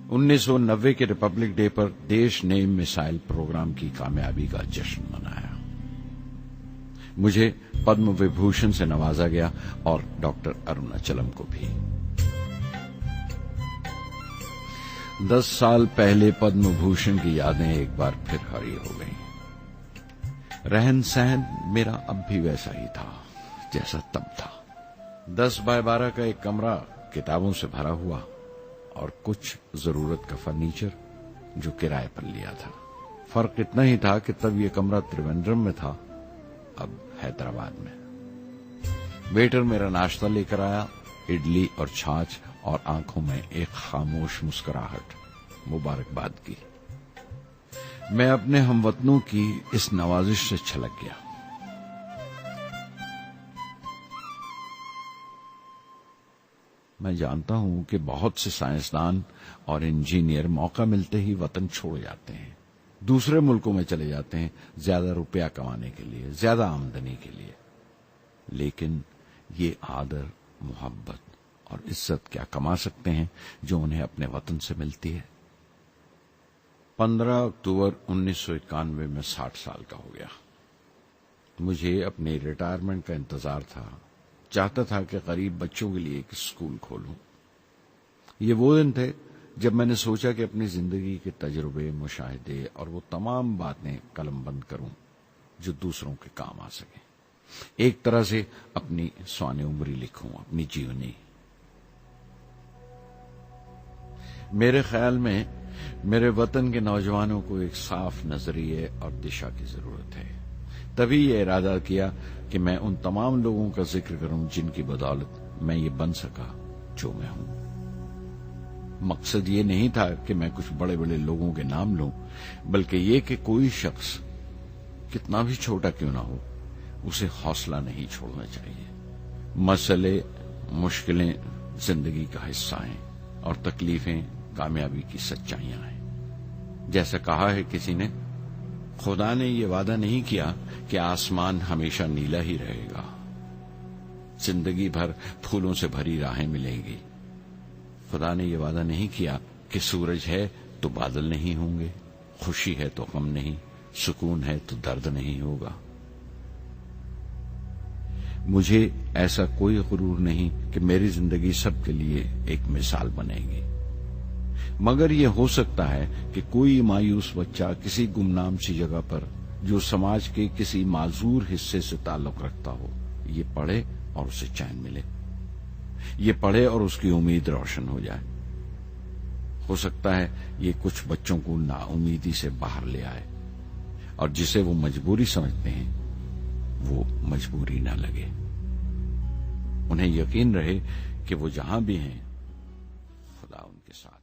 1990 के Republic day पर देश ने मिसाइल प्रोग्राम की कामयाबी का जश्न मनाया। मुझे पद्म विभूषण से नवाजा गया और डॉक्टर अरुणाचलम को भी। 10 साल पहले पद्म भूषण की यादें एक बार फिर हरी हो गईं। रहन सहन मेरा अब भी वैसा ही था जैसा तब था। 10 बाय 12 का एक कमरा किताबों से भरा हुआ और कुछ जरूरत का फर्नीचर जो किराए पर लिया था। फर्क इतना ही था कि तब ये कमरा त्रिवेंद्रम में था, अब हैदराबाद में। वेटर मेरा नाश्ता लेकर आया, इडली और छाछ, और आंखों में एक खामोश मुस्कुराहट मुबारकबाद की। मैं अपने हमवतनों की इस नवाजिश से छलक गया। मैं जानता हूं कि बहुत से साइंसदान और इंजीनियर मौका मिलते ही वतन छोड़ जाते हैं, दूसरे मुल्कों में चले जाते हैं ज्यादा रुपया कमाने के लिए, ज्यादा आमदनी के लिए। लेकिन ये आदर, मोहब्बत और इज्जत क्या कमा सकते हैं जो उन्हें अपने वतन से मिलती है। 15 अक्टूबर 1991 में 60 साल का हो गया। मुझे अपने रिटायरमेंट का इंतजार था। चाहता था कि गरीब बच्चों के लिए एक स्कूल खोलूं। ये वो दिन थे जब मैंने सोचा कि अपनी जिंदगी के तजुर्बे, मुशाहिदे और वो तमाम बातें कलमबंद करूं जो दूसरों के काम आ सके। एक तरह से अपनी स्वाने उम्री लिखूं, अपनी जीवनी। मेरे ख्याल में मेरे वतन के नौजवानों को एक साफ नजरिए और दिशा की जरूरत है। तभी ये इरादा किया कि मैं उन तमाम लोगों का जिक्र करूं जिनकी बदौलत मैं ये बन सका जो मैं हूं। मकसद ये नहीं था कि मैं कुछ बड़े बड़े लोगों के नाम लूं, बल्कि ये कि कोई शख्स कितना भी छोटा क्यों ना हो, उसे हौसला नहीं छोड़ना चाहिए। मसले, मुश्किलें जिंदगी का हिस्सा हैं और तकलीफें कामयाबी की सच्चाइयां हैं। जैसा कहा है किसी ने, खुदा ने ये वादा नहीं किया कि आसमान हमेशा नीला ही रहेगा, जिंदगी भर फूलों से भरी राहें मिलेंगी। खुदा ने ये वादा नहीं किया कि सूरज है तो बादल नहीं होंगे, खुशी है तो गम नहीं, सुकून है तो दर्द नहीं होगा। मुझे ऐसा कोई गुरूर नहीं कि मेरी जिंदगी सबके लिए एक मिसाल बनेगी, मगर यह हो सकता है कि कोई मायूस बच्चा किसी गुमनाम सी जगह पर जो समाज के किसी माजूर हिस्से से ताल्लुक रखता हो, ये पढ़े और उसे चैन मिले। ये पढ़े और उसकी उम्मीद रोशन हो जाए। हो सकता है ये कुछ बच्चों को नाउमीदी से बाहर ले आए और जिसे वो मजबूरी समझते हैं वो मजबूरी ना लगे। उन्हें यकीन रहे कि वो जहां भी हैं खुदा उनके साथ।